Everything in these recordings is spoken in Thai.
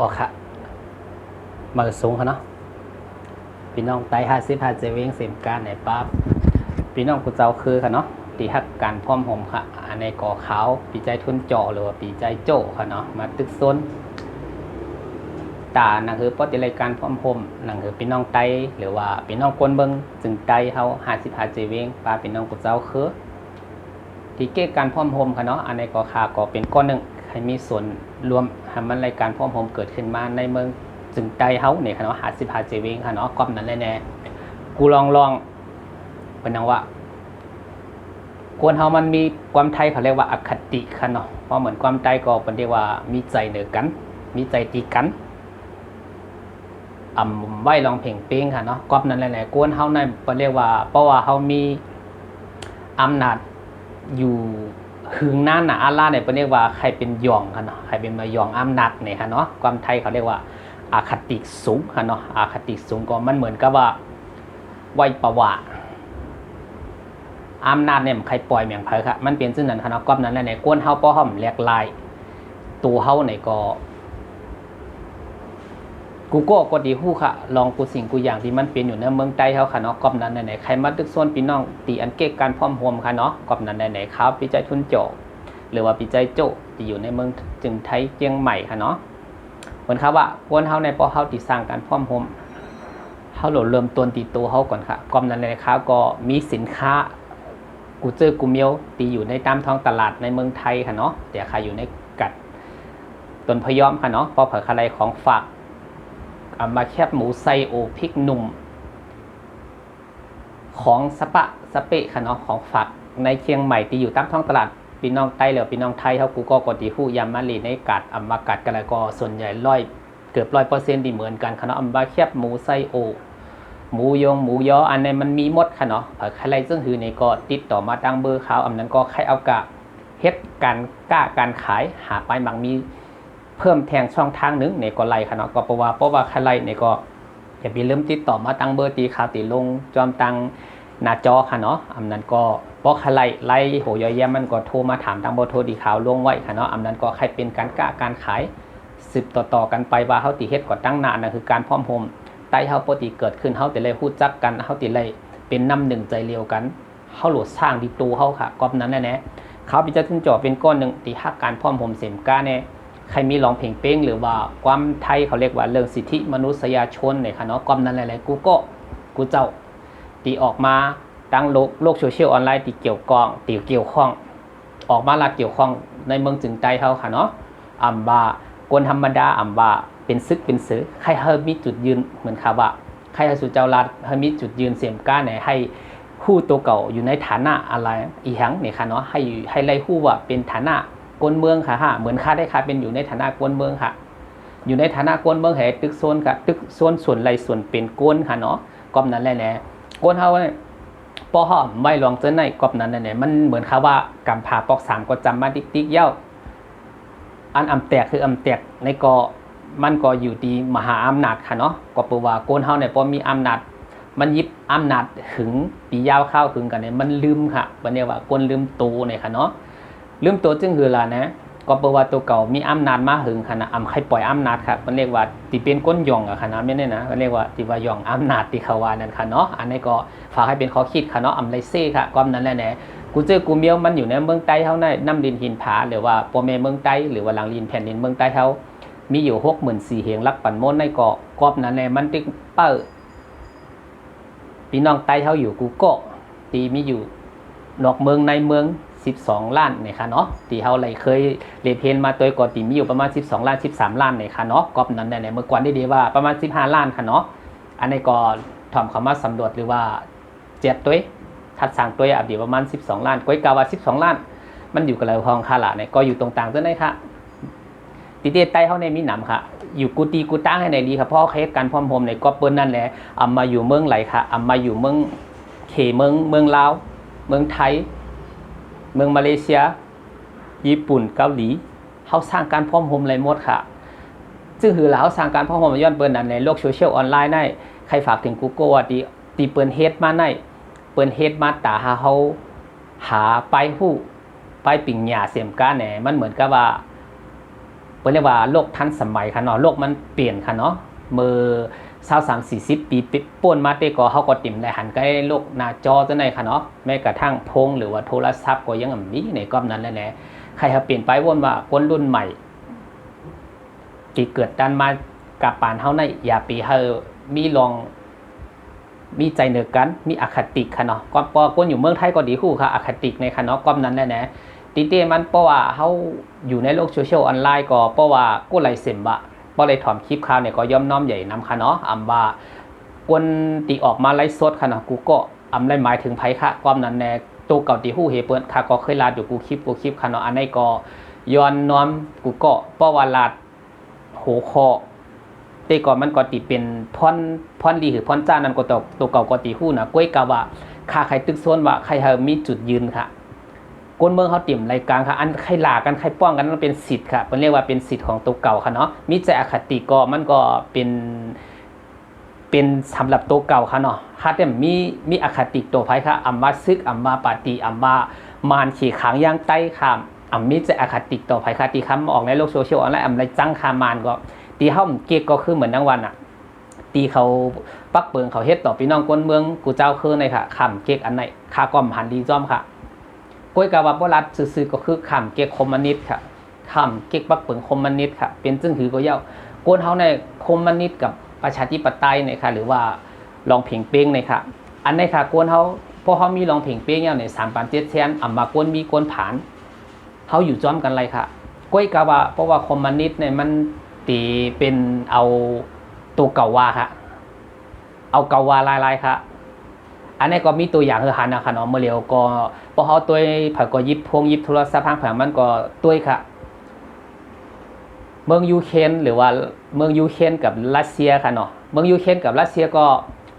ออกค่ะมาสูงค่ะเนาะพี่น้องไต้55เจเวงเสียมการไหนปั๊บพี่น้องกูเจ้าคือค่ะเนาะตีหักการพร้อมผมค่ะอันในก่อขาวปีใจทุนเจาะหรือว่าปีใจโจ้ค่ะเนาะมาตึกซ้นตาหนังคือปฏิรายการพร้อมผมหนังคือพี่น้องไต้หรือว่าพี่น้องกวนเบิงจึงไต้เฮา55เจเวงป้าพี่น้องกูเจ้าคือที่เกี่การพร้อมผมค่ะเนาะอันในก่อขาวก็เป็นก้อนหนึ่งให้มีส่วนรวมให้มันรายการพร้อมผมเกิดขึ้นมาในเมืองจึงไต้เฮาเนี่ยค่ะเนาะ55เจเวงค่ะเนาะก้อมนั้นแน่ๆกูลองเป็นนังว่ากวนเฮามันมีความไทยเขาเรียกว่าอคติค่ะเนาะเพราะเหมือนความไทยก็เป็นเรียกว่ามีใจเหนือกันมีใจตีกันไหวลองเพ่งเป้งค่ะเนาะก้อมนั้นแหละกวนเฮาในเป็นเรียกว่าเพราะว่าเฮามีอำนาจอยู่หึงหน้าหนาอาล่าเนี่ยเป็นเรียกว่าใครเป็นยองค่ะเนาะใครเป็นมายองอำนาจเนี่ยค่ะเนาะความไทยเขาเรียกว่าอคติสูงค่ะเนาะอคติสูงก็มันเหมือนกับว่าไหวประวะอำนาจเนี่ยใครปล่อยเมียงเผยค่ะมันเป็นซึ่งนั้นค่ะเนาะก้อมนั้นแหละเนี่ยกวนเฮาป้อห่อมแหลกลายตัวเฮาเนี่ยก็กูก็ดีฮู้ค่ะลองกูสิ่งกูอย่างที่มันเป็นอยู่ในเมืองใต้เฮาค่ะเนาะก้อมนั้นไหนใครมาตึกส่วนพี่น้องตีอันเก็กการพร้อมโฮมค่ะเนาะก้อมนั้นไหนครับปีใจทุนโจหรือว่าปีใจโจที่อยู่ในเมืองจึงไทยเจียงใหม่ค่ะเนาะเหมือนครับว่ากวนเฮาในป้อเฮาที่สร้างการพร้อมโฮมเฮาเริ่มต้นตีตัวเฮาก่อนค่ะก้อมนั้นไหนครับก็มีสินค้ากูเจอกูเมียวตีอยู่ในตามท้องตลาดในเมืองไทยค่ะเนาะแต่ใครอยู่ในกัดต้นพยอมค่ะเนาะพอเผยอะไรของฝากมาแคบหมูไซโอพริกหนุ่มของสปะสเปะค่ะเนาะของฝากในเชียงใหม่ที่อยู่ตามท้องตลาดพี่น้องใต้หรือพี่น้องไทยเขากูก็กดที่ผู้ยามาลีในกัดมากัดกันแล้วก็ส่วนใหญ่เกือบ100%ดีเหมือนกันค่ะเนาะมาแคบหมูไซโอหมูยงหมูยออันนี้มันมีหมดค่ะเนาะใครซึ่งคือในก็ติดต่อมาตั้งเบอร์เขาอันนั้นก็ใครเอากะเฮ็ดการขายหาไปบางมีเพิ่มแทงช่องทางหนึ่งในก็ไล่ค่ะเนาะก็เพราะว่าใครไล่ในก็อย่าไปเริ่มติดต่อมาตั้งเบอร์ตีข่าวตีลงจอมตังหน้าจอค่ะเนาะอันนั้นก็เพราะใครไล่โหยแย่มันก็โทรมาถามทางเบอร์โทรตีข่าวลงไว้ค่ะเนาะอันนั้นก็ใครเป็นการขายสืบต่อกันไปว่าเฮาตีเฮ็ดก็ตั้งนานนั่นคือการพร้อมโฮมใต้เฮาปกติเกิดขึ้นเฮาแต่เลยฮู้จักกันเฮาติเลยเป็นน้ำหนึ่งใจเดียวกันเฮาโหลดสร้างดีตัวเฮาค่ะก็นั้นแน่ๆเขาพิจารณาจ่อเป็นก้อนนึงตีฮักการพร้อมโฮมเสมก้าแน่ใครมีลองเพลงเป้งหรือว่าความไทยเขาเรียกว่าเรื่องสิทธิมนุษยชนเนี่ยค่ะเนาะก้มนั้นหลายๆกูเจ้าตีออกมาตั้งโลกโซเชียลออนไลน์ตีเกี่ยวข้องออกมาละเกี่ยวข้องในเมืองจึงใต้เขาค่ะเนาะบ่ากวนธรรมดาบ่าเป็นซึกเป็นสือใครเฮมีจุดยืนเหมือนค่ะว่าใครสู่เจ้ารัฐเฮมีจุดยืนเสียมก้าเนี่ยให้ฮู้ตัวเก่าอยู่ในฐานะอะไรอีหังเนี่ยค่ะเนาะให้ไล่ฮู้ว่าเป็นฐานะกวนเมืองค่ะเหมือนค่าได้ค่ะเป็นอยู่ในฐานะกวนเมืองค่ะอยู่ในฐานะกวนเมืองแห่ตึกโซนค่ะตึกโซนส่วนไรส่วนเป็นกวนค่ะเนาะกอบนั้นแหละกวนเฮาเนี่ยปอห่อไม่ลองเจอในกอบนั้นแหละมันเหมือนค่ะว่ากำผาปอก3ก็จำมาติ๊กเย้าอันแตกคือแตกในก็มันก็อยู่ดีมหาอำนาจค่ะเนาะก็แปลว่ากวนเฮาเนี่ยพอมีอำนาจมันยิบอำนาจถึงปียาวเข้าถึงกันเนี่ยมันลืมค่ะวันนี้ว่ากวนลืมตูเนี่ยค่ะเนาะลืมตัวจึงคือล่ะนะก็แปลว่าตัวเก่ามีอำนาจมาหึงขนาดใครปล่อยอำนาจค่ะมันเรียกว่าที่เป็นก้นยองอะขนาดไม่ได้นะมันเรียกว่าที่ว่ายองอำนาจที่เขาว่านั่นค่ะเนาะอันนี้ก็ฝากให้เป็นข้อคิดค่ะเนาะไรเซ่ค่ะความนั้นแหละนะกูเจอกูเมียวมันอยู่ในเมืองใต้เฮาในน้ำดินหินผาหรือว่าพ่อแม่เมืองใต้หรือว่าหลังลินแผ่นดินเมืองใต้เฮามีอยู่64,000เฮียงรักปั่นม้นในเกาะกอบนั้นแหละมันติ๊กเป้าพี่น้องใต้เฮาอยู่กูก็ตีมีอยู่นอกเมืองในเมือง12 ล้านเนี่ยค่ะเนาะที่เฮาเลยเคยเรียนเพนมาตัวก่อนที่มีอยู่ประมาณ12 ล้าน13 ล้านเนี่ยค่ะเนาะกอบนั้นเนี่ยเมื่อก่อนได้ดีว่าประมาณ15 ล้านค่ะเนาะอันนี้ก็ถ่อมเข้ามาสำรวจหรือว่า7ตัวทัดสั่งตัวอับดีประมาณ12 ล้านก้อยกาว่า12 ล้านมันอยู่กับเราห้องคาละเนี่ยก็อยู่ตรงต่างตัวไหนค่ะตีเตใต้เฮาในมีหนำค่ะอยู่กูตั้งให้ในดีค่ะเพราะเคสการพร้อมโฮมในก็เปิ้นนั่นแหละมาอยู่เมืองไหลค่ะมาอยู่เมืองเมืองลาวเมืองไทยเมืองมาเลเซียญี่ปุ่นเกาหลีเขาสร้างการพร้อมโฮมอะไรหมดค่ะซึ่งคือเราสร้างการพร้อมโฮมย้อนเปิ้นนั่นในโลกโซเชียลออนไลน์ได้ใครฝากถึง Google ว่าตีเปิ้นเฮ็ดมาได้เปิ้นเฮ็ดมาตาเฮาหาไปฮู้ไปปิ่งหญ้าเสียมก้าแหน่มันเหมือนกับว่า เรียกว่าโลกทันสมัยค่ะเนาะโลกมันเปลี่ยนค่ะเนาะมือ23-40 ปีป่วนมาเตก็เฮาก็ติ่มได้หันใกล้โลกหน้าจอจังได๋ค่ะเนาะแม้กระทั่งพงหรือว่าโทรศัพท์ก็ยังมีในกรอบนั้นแหละใครเฮาเปลี่ยนไปวนว่าคนรุ่นใหม่ที่เกิดดันมากับปานเฮาในอย่าปีเฮามีลองมีใจเหนือกันมีอคติค่ะเนาะก็ปอคนอยู่เมืองไทยก็ดีฮู้ค่ะอคติในค่ะเนาะกรอบนั้นแหละติเตมันเพราะว่าเฮาอยู่ในโลกโซเชียลออนไลน์ก็เพราะว่ากูไลเสมบะบ่เลยถอมคลิปข่าวเนี่ยก็ย่อมน้อมใหญ่นำค่ะเนาะอำว่าคนที่ออกมาไลฟ์สดค่ะเนาะกูก็อำได้หมายถึงไผค่ะความนั้นแน่ตัวเก่าที่ฮู้เฮเปิ้นค่ะก็เคยลาดอยู่กูคลิปค่ะเนาะอันนี้ก็ย้อนน้อมกูก็เพราะว่าลาดโหคอแต่ก่อนมันก็ติเป็นพรดีหรือพรจ้านั่นก็ตัวเก่าก็ติฮู้นะก้วยกะว่าค่าใครตึกโซนว่าใครเฮามีจุดยืนค่ะคนเมืองเขาติ่มรายการค่ะอันใครหลากันใครป้องกันมันเป็นสิทธิ์ค่ะเป็นเรียกว่าเป็นสิทธิ์ของตัวเก่าค่ะเนาะมีใจอคติก็มันก็เป็นสำหรับตัวเก่าค่ะเนาะถ้าแต่มีอคติตัวไผค่ะอัมมาซึกอัมมาปาติอัมมามานขี่ขางย่างใต้ค่ะอัมมีใจอคติตัวไผค่ะที่คำออกในโลกโซเชียลออนไลน์อัมไรจังคามานก็ตีเฮาเก๊กก็คือเหมือนนังวันอ่ะตีเขาปักเปิงเขาเฮ็ดต่อพี่น้องคนเมืองกูเจ้าคือในค่ะคำเก๊กอันไหนค่าก้อมหันดีจ้อมค่ะก้อยกาวาบ่รัดซื่อๆก็คือคำเก๊กคอมมิวนิสต์ค่ะคำเก๊กปักเปิงคอมมิวนิสต์ค่ะเป็นจึงถือก็เย้าโกนเฮาในคอมมิวนิสต์กับประชาธิปไตยเนี่ยค่ะหรือว่าลองเพ่งเป้งเนี่ยค่ะอันในค่ะโกนเฮาพอเฮามีลองเพ่งเป้งเนี่ย3,700,000อ่ำมาโกนมีโกนผานเฮาอยู่จ้อมกันไรค่ะก้อยกาวาเพราะว่าคอมมิวนิสต์เนี่ยมันตีเป็นเอาตัวเก่าว่าค่ะเอาเก่าว่าลายๆค่ะอันนี้ก็มีตัวอย่างคือหันนะคะเนาะเมื่อเร็วก็พอเขาตัวเผยก็ยิบโทรศัพท์ทางแผงมันก็ตัวค่ะเมืองยูเครนหรือว่าเมืองยูเครนกับรัสเซียค่ะเนาะเมืองยูเครนกับรัสเซียก็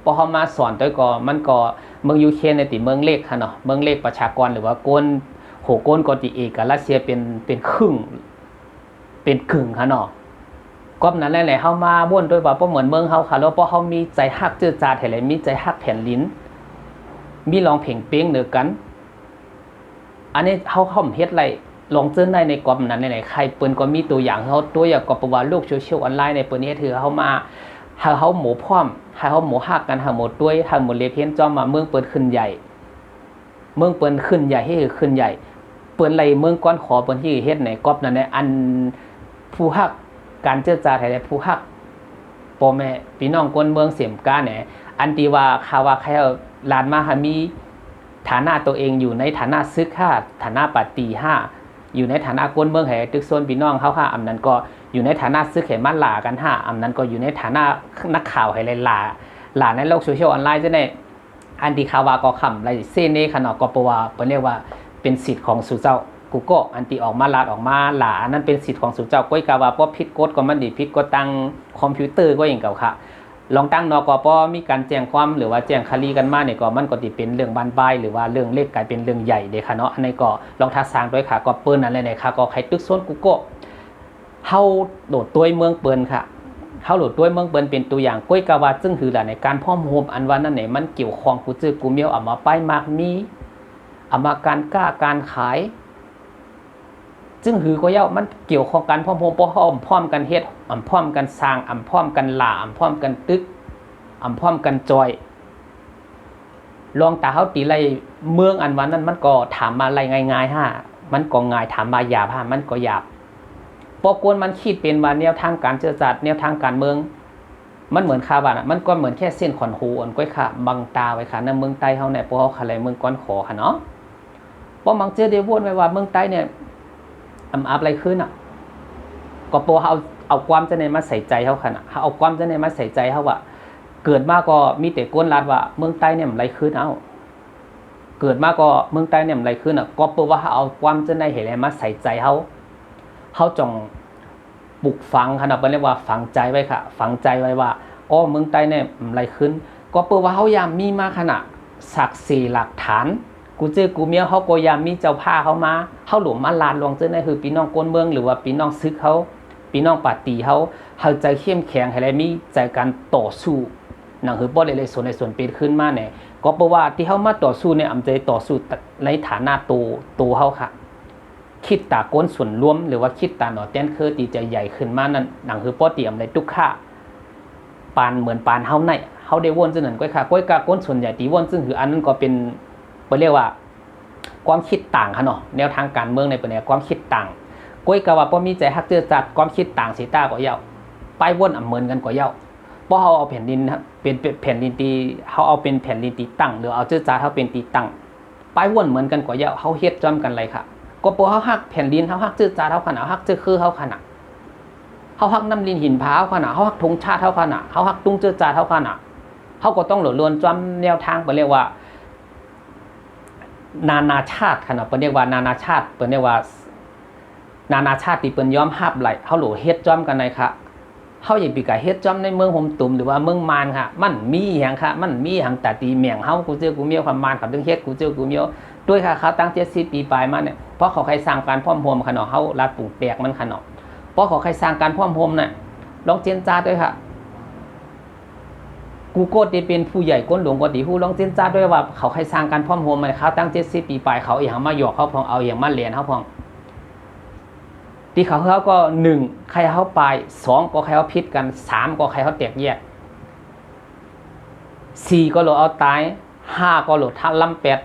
พอเขามาสอนตัวก็มันก็เมืองยูเครนในติเมืองเล็กค่ะเนาะเมืองเล็กประชากรหรือว่าโกนโหโกนก็ติเอกกับรัสเซียเป็นครึ่งค่ะเนาะก็นั้นแหละเฮามาบ่นด้วยว่าบ่เหมือนเมืองเฮาค่ะแล้วเพราะเฮามีใจฮักจื้อจาดให้เลยมีใจฮักแผ่นลิ้นมีลองเพ่งเป้งเหนือกันอันนี้เฮาเฮ็ดไรลองเจอได้ในกรอบนั้นไหนใครเปิ้นก็มีตัวอย่างเฮาตัวอย่างก็ประวัติโลกโซเชียลออนไลน์ในเปิ้นนี้ถือเฮามาเฮาหมู่พร้อมเฮาหมู่ฮักกันเฮาหมู่ด้วยเฮาหมู่เลเพียนจอมมาเมืองเปิ้นขึ้นใหญ่เมืองเปิ้นขึ้นใหญ่ให้ขึ้นใหญ่เปิ้นไรเมืองก้อนขอเปิ้นที่เฮ็ดในกรอบนั้นในอันผู้ฮักการเจรจาไทยผู้ฮักพ่อแม่พี่น้องคนเมืองเสียมกาเนี่ยอันที่ว่าข่าวว่าใครลานมามีฐานะตัวเองอยู่ในฐานะซึกค่าฐานะปฏิอยู่ในฐานะคนเมืองแห่ตึกโซนพี่น้องเขาค่ะอำนั้นก็อยู่ในฐานะซึกแห่มันหลากันอำนั้นก็อยู่ในฐานะนักข่าวให้หลาในโลกโซเชียลออนไลน์จะได้อันที่ข่าวว่าก็คำไรเซเน่ขนาดก็ปว่าเรียกว่าเป็นสิทธิ์ของสู่เจ้ากูก็อันที่ออกมาลาดออกมาหลานั้นเป็นสิทธิ์ของสู่เจ้าก้อยกาวาเพราะผิดกฎก็มันดีผิดกฎตั้งคอมพิวเตอร์ก็อย่างเก่าค่ะลองตั้งนอกก็มีการแจ้งความหรือว่าแจ้งคดีกันมาเนี่ยก็มันก็ติเป็นเรื่องบานปลายหรือว่าเรื่องเล็กกลายเป็นเรื่องใหญ่เด้ค่ะเนาะอันนี้ก็ลองทักษางด้วยค่ะก็เปิ้นนั่นแหละเนี่ยค่ะก็ใครตึกโซนกูก็เฮาโดดตัวเมืองเปิ้นค่ะเฮาโดดตัวเมืองเปิ้นเป็นตัวอย่างก้อยกาวาซึ่งคือหละในการพร้อมโฮมอันว่านั่นเนี่ยมันเกี่ยวข้องกูจื้อกูเมียวเอามาป้ายมากมีเอามาการกล้าการขายซึ่งหือก็เย้ามันเกี่ยวข้องกันพร้อมกันเฮ็ดพร้อมกันสร้างพร้อมกันหล่าพร้อมกันตึกพร้อมกันจอยลองตาเฮาตีไรเมืองอันวันนั้นมันก็ถามมาไรง่ายๆมันก็ง่ายถามมาหยาบมันก็หยาบปกวนมันคิดเป็นว่าแนวทางการเจรจาแนวทางการเมืองมันเหมือนคาว่ามันก็เหมือนแค่เส้นขอนหูอันก้อยค่ะบังตาไว้ค่ะในเมืองใต้เฮาเนี่ยพวกเฮาอะไรเมืองก้อนขอค่ะเนาะบ่มังเจอได้วนไว้ว่าเมืองใต้เนี่ยอับอะไรขึ้นอ่ะก็ปเอาความจะในมาใส่ใจเขาขนาดเอาความจะในมาใส่ใจเขาว่าเกิดมาก็มีแต่ก้นลาดว่าเมืองใต้เนี่ยอะไรขึ้นเกิดมาก็เมืองใต้เนี่ยอะไรขึ้นอ่ะก็เพื่อว่าเอาความจะในเห็นอะไรมาใส่ใจเขาจงปลุกฝังขนาดเรียกว่าฝังใจไว้ค่ะฝังใจไว้ว่าอ๋อเมืองใต้เนี่ยอะไรขึ้นก็เพื่อว่าเขายามมีมาขนาดศักดิ์ศรีหลักฐานกูเจอกูเมียเขาก็ยามมีเจ้าผ้าเขามาเขาหลวมมาลานลองเจอในคือพี่น้องคนเมืองหรือว่าพี่น้องซึกเขาพี่น้องปาตีเขาใจเข้มแข็งให้ได้มีใจการต่อสู้นั่นคือบ่ได้เลยส่วนในส่วนเป็นขึ้นมาเนี่ยก็เพราะว่าที่เขามาต่อสู้เนี่ยอำใจต่อสู้ในฐานะตัวเขาค่ะ คิดตาก้นส่วนรวมหรือว่าคิดตาหนอเต้นคือตีจะใหญ่ขึ้นมานั่นหนังคือป้อเตรียมเลยทุกค่าปานเหมือนปานเฮาในเฮาได้วนซึ่งนั่นก้อยค่ะก้อยกาก้นส่วนใหญ่ตีวนซึ่งคืออันนั้นก็เป็นเรียกว่าความคิดต่างค่ะเนาะแนวทางการเมืองในประเด็นความคิดต่างก้อยกาว่าป้อมีใจฮักเจอจัดความคิดต่างสีตาก็เย้าไปวนเหมือนกันก็เย้าเพราะเฮาเอาแผ่นดินเป็นแผ่นดินตีเฮาเอาเป็นแผ่นดินตีตั้งหรือเอาเจอจัดเฮาเป็นตีตั้งไปวนเหมือนกันก็เย้าเฮาเฮ็ดจำกันเลยค่ะก็เพราะเฮาฮักแผ่นดินเฮาฮักเจอจัดเฮาขนาดฮักเจอคือเฮาขนาดเฮาฮักน้ำลินหินผาเฮาขนาดเฮาฮักธงชาติเฮาขนาดเฮาฮักตุ้งเจอจัดเฮาขนาดเฮาก็ต้องหลวนจำแนวทางไปเรียกว่านานาชาติขนาดเรียกว่านานาชาติเรียกว่านานาชาติที่เปิ้นยอมรับไหลเฮาโหลเฮ็ดจ้อมกันเลยค่ะเฮาอย่าไปกะเฮ็ดจ้อมในเมืองโฮมตุ่มหรือว่าเมืองมานค่ะมันมีหยังค่ะมันมีหยังแต่ตีเมียงเฮากูเจอกูเมียวความมานกับถึงเฮ็ดกูเจอกูเมียวด้วยค่ะเขาตั้ง70ปีปลายมาเนี่ยเพราะเขาใครสร้างการพร้อมโฮมขนาดเฮาลาดปลูกแตกมันขนาดเพราะเขาใครสร้างการพร้อมโฮมน่ะลองเจนจาด้วยค่ะกูโกดเป็นผู้ใหญ่ก้นหลวงก็ดีฮู้ลองเจนจาด้วยว่าเขาใครสร้างการพร้อมโฮมมาเขาตั้ง70ปีปลายเขาอีหยังมาหยอกเขาพองเอาอย่างมาเรียนเขาพองที่เขาก็1ใครเขาไป2ก็ใครเขาพิษกัน3ก็ใครเขาแตกแยก4ก็โหลเอาตาย5ก็โหลทันลำเป็ด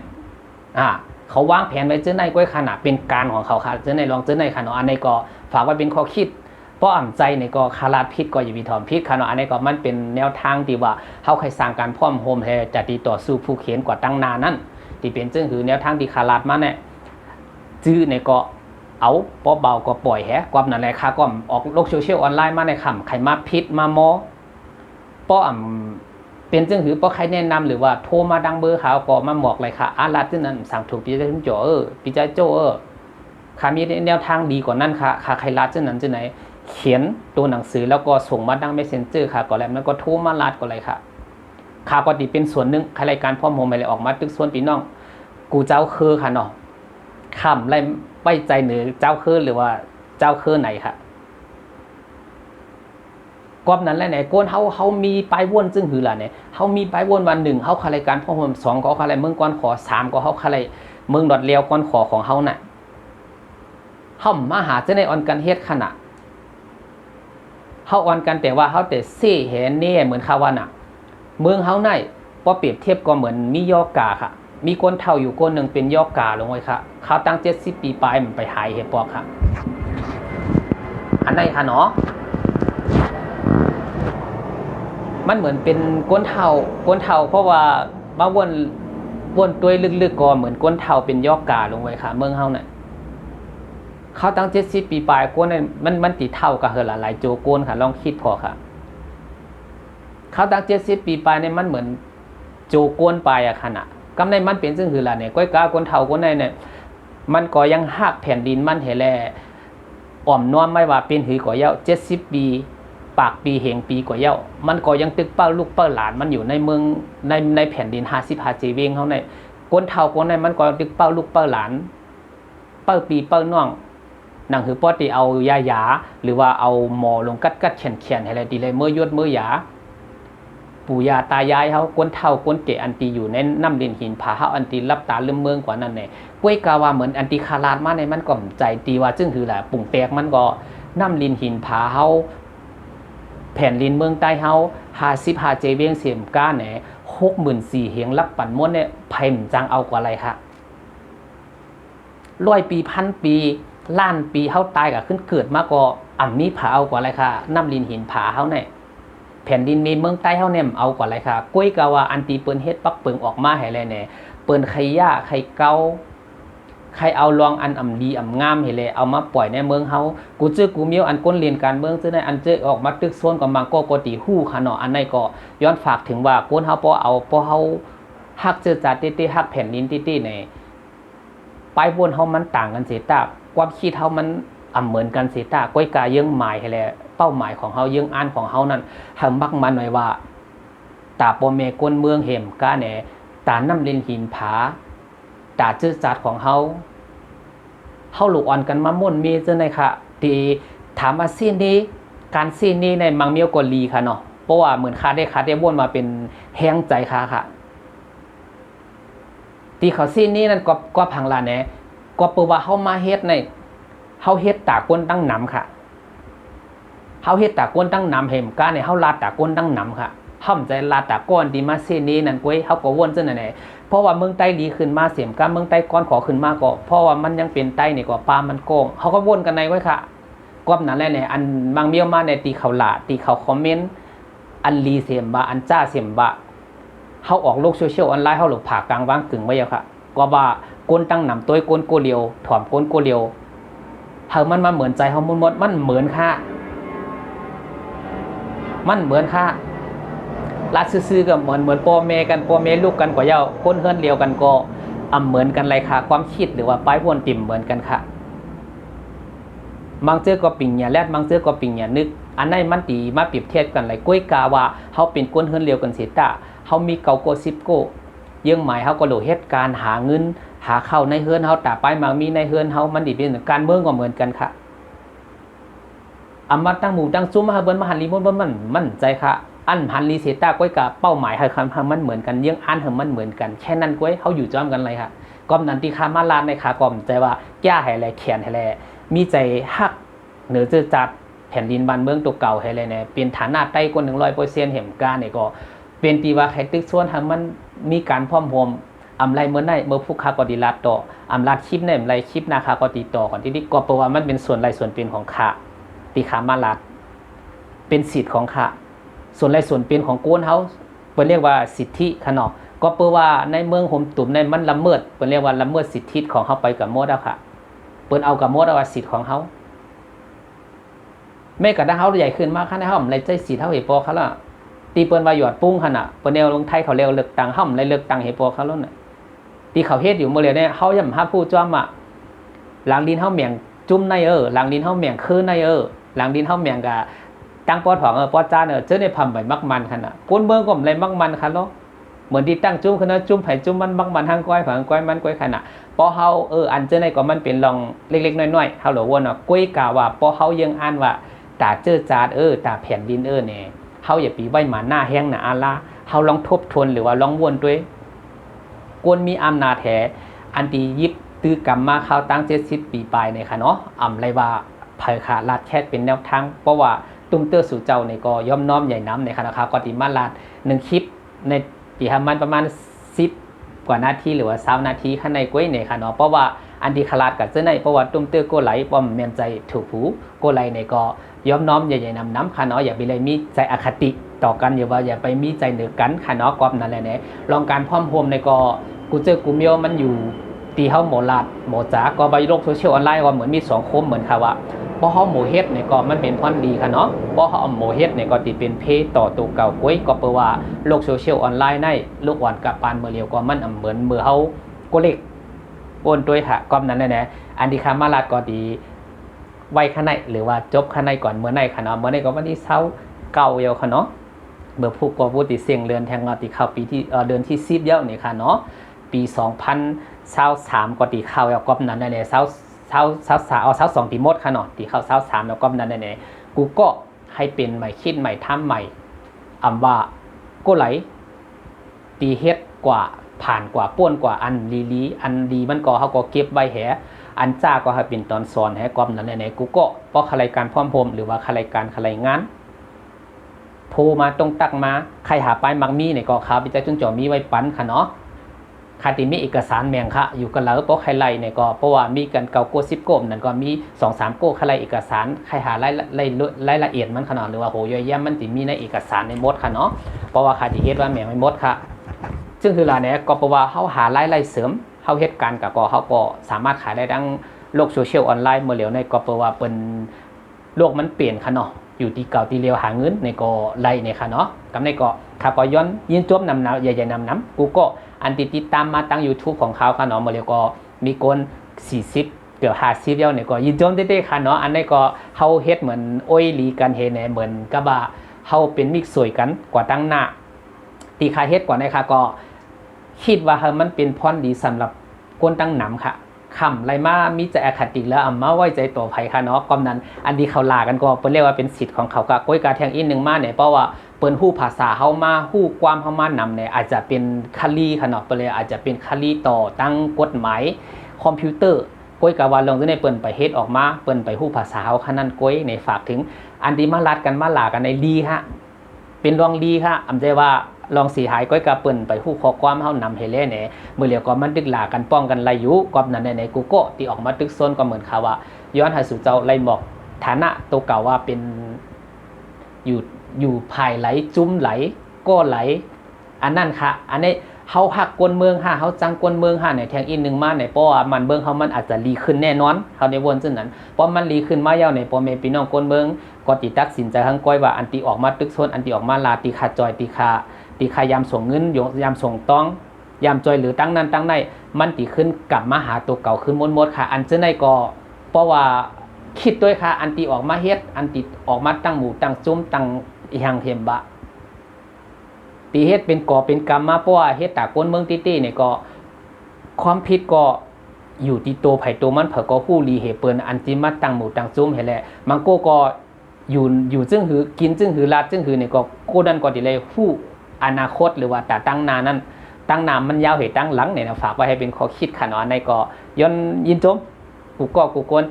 เขาวางแผนไว้เจ้าในก้อยขนาดเป็นการของเขาค่ะเจ้าในลองเจ้าในขนาดอันนี้ก็ฝากไว้เป็นข้อคิดเพราะอ่ำใจในก็คาราดพิษก็อย่ามีถอนพิษขนาดอันนี้ก็มันเป็นแนวทางที่ว่าเขาใครสร้างการพร้อมโฮมให้จะตีต่อสู้ผู้เขียนกว่าตั้งนานนั้นที่เป็นซึ่งคือแนวทางที่คาราดมาเนี่ยจื้อในก็เอาปอเบาก็ปล่อยแฮะความนั่นแหละค่ะก็ออกโลกโซเชียลออนไลน์มาในคำใครมาพิษมาโมป้อเป็นซึ่งคือป้อใครแนะนำหรือว่าโทรมาดังเบอร์เขาก็มาบอกเลยค่ะรัดที่นั้นสั่งถูกปีใจทุ่มจ่อปีใจโจค่ะมีแนวทางดีกว่านั้นค่ะใครรัดที่นั้นที่ไหนเขียนตัวหนังสือแล้วก็ส่งมาดังเมสเซนเจอร์ค่ะก็แล้วก็โทรมารัดก็เลยค่ะค่ะก็ดีเป็นส่วนหนึ่งรายการพ่อโมไม่เลยออกมาตึกส่วนพี่น้องกูเจ้าคือค่ะเนาะคำไรไว้ใจเหนือเจ้าคือหรือว่าเจ้าคือไหนค่ะกอบนั้นแหละไหนก้นเขามีไปวนซึ่งคือล่ะเนี่ยเขามีไปวนวัน1เขารายการพ่อโม2ก็เขารายเมืองก้อนขอ3ก็เขารายเมืองดอดเลียวก้อนขอของเขาน่ะเขามาหาเจ้าในออนกันเฮ็ดขนาดเขาออนกันแต่ว่าเขาแต่เซ่เห็นเนี่ยเหมือนคาว่าน่ะเมืองเขาในพอเปรียบเทียบก็เหมือนมียอกาค่ะมีคนเท่าอยู่คนหนึ่งเป็นยอกาลงไว้ค่ะเขาตั้ง70ปีปลายมันไปหายเห็ดปอกค่ะอันไหนค่ะเนาะมันเหมือนเป็นก้นเท่าเพราะว่ามาวนตัวลึกๆก็เหมือนก้นเท่าเป็นยอกาลงไว้ค่ะเมืองเขาเนี่ยเขาตั้ง70ปีปลายก้นเนี่ยมันติเท่ากับเฮอหลายโจโกนค่ะลองคิดพอค่ะเขาตั้ง70ปีปลายเนี่ยมันเหมือนโจโกนปลายอะขนาดกำในมันเป็นซึ่งคือล่ะเนี่ยก้อยกาคนเฒ่าคนใดเนี่ยมันก็ยังฮักแผ่นดินมันเห็นแลอ่อมน้อมไม่ว่าเป็นหือก่อเย้า70ปีปากปีเหงปีก่อเย้ามันก็ยังตึกเป้าลูกเป้าหลานมันอยู่ในเมืองในแผ่นดิน55เจเวงเฮาเนี่ยคนเฒ่าคนใดมันก็ตึกเป้าลูกเป้าหลานเป้าปีเป้าน้องนั่นคือป้อที่เอายาหรือว่าเอาหมอลงกัดเขียนให้เลยดีเลยเมื่อยดเมื่อยาปู่ย่าตายายเขาก้นเท่าก้นเกอันตีอยู่ในน้ำดินหินผาเขาอันตีรับตาลืมเมืองกว่านั้นเนี่ยก้วยกาว่าเหมือนอันตีคาราดมาในมันก็ใจตีว่าซึ่งคือแหละปุ่งแตกมันก็น้ำดินหินผาเขาแผ่นดินเมืองใต้เขา55เจเวียงเสียมก้าเนี่ย64,000เฮียงรับปั่นม้วนเนี่ยไผ่มจังเอากว่าอะไรค่ะ100 ปี1,000 ปีล้านปีเขาตายกับขึ้นเกิดมาก็มีผาเอากว่าอะไรค่ะน้ำดินหินผาเขาเนี่ยแผ่นดินมีเมืองใต้เฮาเนี่ยเอากว่าไรค่ะก้อยกะว่าอันตีเปิ้นเฮ็ดปักเปิงออกมาให้แลแน่เปิ้นไข่ย่าไข่เกาใครเอาลองอันดีงามให้แลเอามาปล่อยในเมืองเฮากูเจอกูมีอันก้นเรียนการเมืองซื่อในอันเจอออกมาตึกโซนกับมังก็ตีฮู้ค่ะเนาะอันนั้นก็ย้อนฝากถึงว่าก้นเฮาพอเฮาฮักเจอจัดติฮักแผ่นดินติในปลายวนเฮามันต่างกันเสียตาความคิดเฮามันเหมือนกันเสียตาก้อยกายังหมายให้แลเป้าหมายของเฮายังอ่านของเฮานั้นหำมักมาหน่อยว่าตาปอเมก้นเมืองเห็มกาแหนตาน้ำลินหินผาตาจื้อจัดของเฮาลูกอ่อนกันมาม่วนมีจังได๋ค่ะที่ถามว่าซีนนี้การซีนนี้ในมังเมียวกอลีค่ะเนาะเพราะว่าเหมือนคาได้วนมาเป็นแห้งใจค่ะที่เขาซีนนี้นั่นก็พังลาแหนก็เปิดว่าเฮามาเฮ็ดใน เฮาเฮ็ดตาก้นตั้งนำค่ะเฮาเฮ็ดตาก้นตั้งนำเห็มกาเนี่ยเฮาลาดตาก้นตั้งนำค่ะห้อมใจลาดตาก้อนดีมาเซนี้นั่นก้อยเฮาก็วนจังไหนเพราะว่าเมืองใต้ดีขึ้นมาเสียมกาเมืองใต้ก้อนขอขึ้นมาก็เพราะว่ามันยังเป็นใต้นี่ก็ปลามันโกงเฮาก็วนกันในไว้ค่ะกอบนั้นแหละเนี่ยอันบางเมียวมาในตีเขาลาตีเขาคอมเมนต์อันลีเสียมบะอันจ้าเสียมบะเฮาออกโลกโซเชียลออนไลน์เฮาหลบผ่ากลางวางกึ่งไว้ค่ะก็ว่าก้นตั้งนำตัวก้นโกเลียวถ่อมก้นโกเลียวเฮามันมาเหมือนใจเฮาหมดมันเหมือนค่ะมันเหมือนค่ะรัดซื่อๆก็เหมือนพ่อแม่กันพ่อแม่ลูกกันก็เย้าคนเฮือนเดียวกันก็เหมือนกันเลยค่ะความคิดหรือว่าป้ายวนติ่มเหมือนกันค่ะบางเจอก็ปิ่งอย่าแลดบางเจอก็ปิ่งอย่านึกอันไหนมันตีมาเปรียบเทียบกันเลยก้อยกาว่าเฮาเป็นคนเฮือนเดียวกันสิตาเฮามีเก่าโก10โกยังหมายเฮาก็โหลเฮ็ดการหาเงินหาเข้าในเฮือนเฮาตาป้ายมามีในเฮือนเฮามันดิเป็นการเมืองก็เหมือนกันค่ะมาตั้งหมู่ตั้งซุ้มมาเบิ่นมาหันลีมันใจค่ะอันหันลีเซต้าก้อยกับเป้าหมายให้คันมันเหมือนกันยังอันให้มันเหมือนกันแค่นั้นก้อยเฮาอยู่จ้อมกันเลยค่ะกอมนันติคามาลาดในค่ะกอมใจว่าแก้ให้แลแขนให้แลมีใจฮักเหนือจะจัดแผ่นดินบ้านเมืองตัวเก่าให้แลเนี่ยเป็นฐานะใต้คน100%เห็นการเนี่ยก็เป็นตีว่าให้ตึกส่วนให้มันมีการพร้อมรวมไรเมื่อไหนเมื่อผู้ค้าก็ดีลาดต่อลาดคลิปเนี่ยไรคลิปนาคาก็ติดต่อก่อนที่นี่ก็เพราะว่ามันเป็นส่วนไรส่วนเป็นของข้าตีขามาลาดเป็นสิทธิ์ของข้าส่วนไรส่วนเป็นของโกนเฮาเปิ้นเรียกว่าสิทธิขนอก็เพราะว่าในเมืองโฮมตุ่มในมันละเมิดเปิ้นเรียกว่าละเมิดสิทธิของเฮาไปกับหมดแล้วค่ะเปิ้นเอากับหมดเอาว่าสิทธิ์ของเฮาแม้กระทั่งเฮาใหญ่ขึ้นมากคั่นเฮาไรใจสิทธิ์เฮาเฮปอเขาล่ะตีเปิ้นว่าหยอดปุ้งหั่นน่ะเปิ้นแนวลงไทยเขาเรียกเลือกตั้งเฮาไรเลือกตั้งเฮปอเขาแล้วน่ะตีเขาเฮ็ดอยู่มื้อเนี่ยเฮาย่ำหาผู้จ้อมอ่ะหลังดินเฮาเมียงจุ่มในหลังดินเฮาเมียงคืนในหลังดินเฮาเมียงกะตั้งปอถองปอจ้าเจอในพำใบมักมันคั่นน่ะคนเมืองก็ไรมักมันคั่นเนาะเหมือนที่ตั้งจุ่มคั่นน่ะจุ่มไผจุ่มมันมักมันทางก้อยผังก้อยมันก้อยคั่นน่ะพอเฮาอันเจอในก็มันเป็นลองเล็กๆน้อยๆเฮาหลวนว่าก้อยกะว่าพอเฮายังอ่านว่าตาเจอจาดตาแผ่นดินเนี่ยเฮาอย่าปีไว้หมาหน้าแห้งน่ะอาลาเฮาลองทบทวนหรือว่าลองวนด้วยกวนมีอำนาจแท้อันที่ยิบตื้อกรรมมาเข้าตั้ง70 ปีปลายเนี่ยค่ะเนาะไรว่าเผยขาลาดแค่เป็นแนวทางเพราะว่าตุ้มเตอร์สู่เจ้าเนี่ยก็ย่อมน้อมใหญ่น้ำในค่ะนะครับก็ติมาลาด1คลิปในที่ทำมันประมาณ10 กว่านาทีหรือว่า20 นาทีข้างในก้อยเนี่ยค่ะเนาะเพราะว่าอันที่ขลาดกับเจ้าในเพราะว่าตุ้มเตอร์ก็ไหลป้อมเมียนใจถูกหูก็ไหลเนี่ยก็ย่อมน้อมใหญ่ๆน้ำค่ะเนาะอย่าไปเลยมีใจอคติต่อกันอย่าไปมีใจเหนือกันค่ะเนาะกอบนั่นแหละเนี่ยลองการพร้อมโฮมในก็กูเจอกูเมียวมันอยู่ตีเฮาหมอลาดหมอจ๋าก็ใบโลกโซเชียลออนไลน์ก็เหมือนมี2คมเหมือนค่ะว่าพอเฮาหมูเฮ็ดเนี่ยก็มันเป็นพรดีค่ะเนาะพอเฮาหมูเฮ็ดเนี่ยก็ติเป็นเพต่อตัวเก่าก้อยก็แปลว่าโลกโซเชียลออนไลน์ในโลกอ่อนกับปานเมื่อเลียวก็มันเหมือนเมื่อเฮาก็เล็กโอนด้วยค่ะกอบนั้นแหละอันที่คามาลาดก็ดีไว้ข้างในหรือว่าจบข้างในก่อนเมื่อในค่ะเนาะเมื่อในก็วันที่เก่าเยาค่ะเนาะเมื่อผู้ก่อผู้ติเสียงเรือนแทงงาติเข้าปีที่เดือนที่10เยานี่ค่ะเนาะปี2023ก็ตีเข้าแล้วก็นั้นแน่22ตีหมดค่ะเนาะตีเข้า23แล้วก็นั้นแน่กูก็ให้เป็นใหม่คิดใหม่ทำใหม่ว่าก็ไหลตีเฮ็ดกว่าผ่านกว่าป้วนกว่าอันลีอันดีมันก็เฮาก็เก็บไว้แหอันจ้าก็ให้เป็นตอนสอนให้กอมนั้นแน่กูก็เพราะรายการพร้อมพรมหรือว่ารายการรายงานโทรมาตรงตักมาใครหาป้ายมักมีเนี่ยก็ครับพี่แจ๊คจุนจ่อมีไว้ปั้นค่ะเนาะคาติมีเอกสารแมงค่ะอยู่กันแล้วเพราะใครไล่เนี่ยก็เพราะว่ามีกันเก่าโก10โกมนั่นก็มี 2-3 โกใครไล่เอกสารใครหารายละเอียดมันขนาดหรือว่าโหย่อยแย่มันติมีในเอกสารในมดค่ะเนาะเพราะว่าคาติเฮ็ดว่าแมงไม่มดค่ะซึ่งคือล่ะเนี่ยก็เพราะว่าเฮาหารายเสริมเฮาเฮ็ดการก็เฮาก็สามารถขายได้ทั้งโลกโซเชียลออนไลน์เมื่อเหลียวในก็เพราะว่าเป็นโลกมันเปลี่ยนค่ะเนาะอยู่ที่เก่าที่เร็วหาเงินในก็ไล่เนี่ยค่ะเนาะกำในก็ข้าก็ย้อนยินจบนำใหญ่ๆนำกูก็อันติดตามมาตั้ง YouTube ของเขาค่ะเนาะเมื่อเร็วก็มีคน40เกือบ50แล้วเนี่ยก็ยินจมเต้ๆค่ะเนาะอันนี้ก็เฮาเฮ็ดเหมือนโอ้ยลีกันเฮ็ดเนี่ยเหมือนกับว่าเฮาเป็นมิกสวยกันกว่าตั้งหน้าตีคาเฮ็ดกว่าในค่ะก็คิดว่ามันเป็นพรดีสำหรับคนตั้งหนำค่ะคำไรมามีใจอคติแล้วมาไว้ใจตัวไผค่ะเนาะกอมนั้นอันที่เขาลากันก็เปิ้นเรียกว่าเป็นสิทธิ์ของเขาก็ก้อยกาแทงอีกนึงมาเนี่ยเพราะว่าเปิ้นฮู้ภาษาเฮามาฮู้ความเฮามานำเนี่ยอาจจะเป็นคลีค่ะเนาะเปิ้นเลยอาจจะเป็นคลีต่อตั้งกฎหมายคอมพิวเตอร์ ก้อยกะว่าลงในเปิ้นไปเฮ็ดออกมาเปิ้นไปฮู้ภาษาเฮาคันนั้นก้อยในฝากถึงอันที่มาลัดกันมาหลากันในลีฮะเป็นรองลีฮะอำใจว่าลองสีหายก้อยกะเปิ้นไปฮู้ข้อความเฮานำให้แลแหน่มื้อเหลียวก็มันดึกหลากันป้องกันไล่อยู่กอบนั้นในกูโก้ที่ออกมาตึกซนก็เหมือนค่ะว่าย้อนให้สู่เจ้าไล่หมอกฐานะตัวเก่าว่าเป็นอยู่ภายไหลจุ้มไหลก็ไหลอันนั้นค่ะอันนี้เฮาฮักกวนเมืองฮะเฮาจังกวนเมืองฮะในแทงอีกนึงมาในป้อมันเบิ่งเฮามันอาจจะรีขึ้นแน่นอนเฮาในวนซึ่งนั้นเพราะมันรีขึ้นมายาวในป้อแม่พี่น้องกวนเมืองก็ติตัดสินใจทั้งก้อยว่าอันติออกมาตึกซนอันติออกมาลาติคาจอยติคายามส่งเงินยามส่งต้องยามจอยหรือตั้งนั้นตั้งในมันติขึ้นกลับมาหาตัวเก่าขึ้นหมดค่ะอันเจ้าในก็เพราะว่าคิดด้วยค่ะอันติออกมาเฮ็ดอันติออกมาตั้งหมู่ตั้งจุ้มตั้งอีหังเทมบะตีเฮ็ดเป็นก่อเป็นกรรมมาเพราะว่าเฮ็ดตากวนเมืองตี้ๆเนี่ยก็ความผิดก็อยู่ที่ตัวไผตัวมันเผอก็ฮู้ลีเหเปิ้นอันจิมาตั้งหมู่ตั้งจุ้มให้แหละมันก็อยู่จึงหือกินจึงหือลาดจึงหือเนี่ยก็โคดันก็ดิเลยฮู้อนาคตหรือว่าตาตั้งนานั้นตั้งนามันยาวเหตั้งหลังเนี่ยนะฝากไว้ให้เป็นข้อคิดค่ะเนาะในก็ย้อนยินจมกูกวน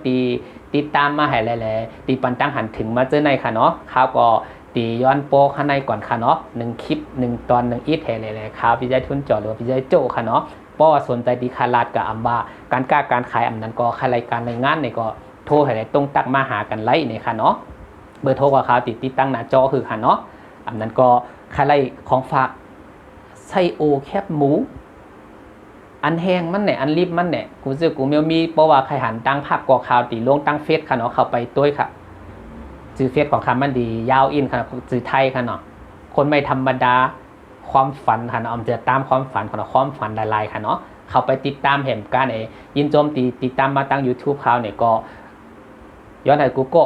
ติดตามมาให้หลายๆตีปันตั้งหันถึงมาเจอในค่ะเนาะข่าวก็ตีย้อนโปข้างในก่อนค่ะเนาะ1คลิป1ตอน1อีทให้หลายๆข่าวพี่ใจทุนจอหรือพี่ใจโจค่ะเนาะเพราะว่าสนใจดีคาลาดกับอัมบาการกล้าการขายอันนั้นก็ใครรายการในงานเนี่ยก็โทรให้ตรงตักมาหากันไล่เนี่ยค่ะเนาะเบอร์โทรกับข่าวติดตั้งหน้าจอคือค่ะเนาะอันนั้นก็ใครของฝากไส้โอแคบหมูอันแห้งมันเนี่ยอันรีบมันเนี่ยกูเจอกูมีเพราะว่าใครหันตั้งภาพก่อข่าวตีลงตั้งเฟซค่ะเนาะเข้าไปต้วยค่ะชื่อเฟซของคำมันดียาวอินค่ะชื่อไทยค่ะเนาะคนไม่ธรรมดาความฝันค่ะเนาะจะตามความฝันของเราความฝันลายๆค่ะเนาะเข้าไปติดตามเหตุการณ์ยินโจมติดตามมาตั้ง YouTube ข่าวเนี่ยก็ย้อนให้กูก็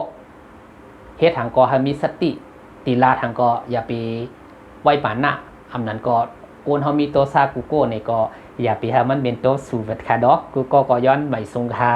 เฮ็ดทางก็ให้มีสติตีลาทางก็อย่าไปไว้ปานหน้าอำนั้นก็โกนเฮามีโตซากูโก้เนี่ยก็อย่าไปให้มันเป็นโตสูตรค่ะเนาะกูก็ย้อนใหม่ทรงค่ะ